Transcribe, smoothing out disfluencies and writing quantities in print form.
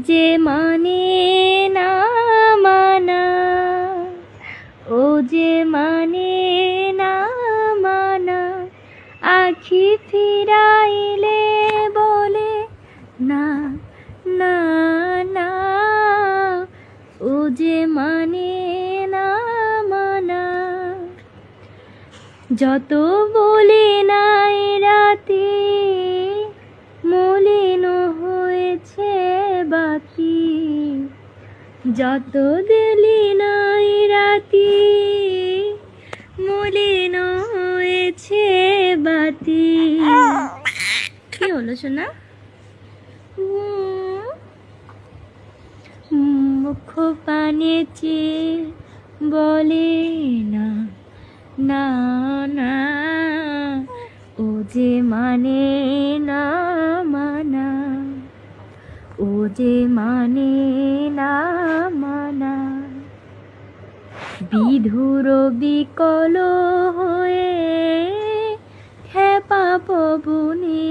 যে মানে না মানা, ও যে মানে না মানা, আখি ফিরাইলে বলে না না না, ও যে মানে না মানা। যত বলি নাই রাতে মলিন হয়েছে বাতি, যত দিলি নাই রাতি মলিন হয়েছে বাতি। কি হলো সোনা? মুখ পানে চেয়ে বলে না না না, ও যে মানে না মানা, ও যে মানে না মানা। বিধুর বিকল হয়ে খেপা পবনে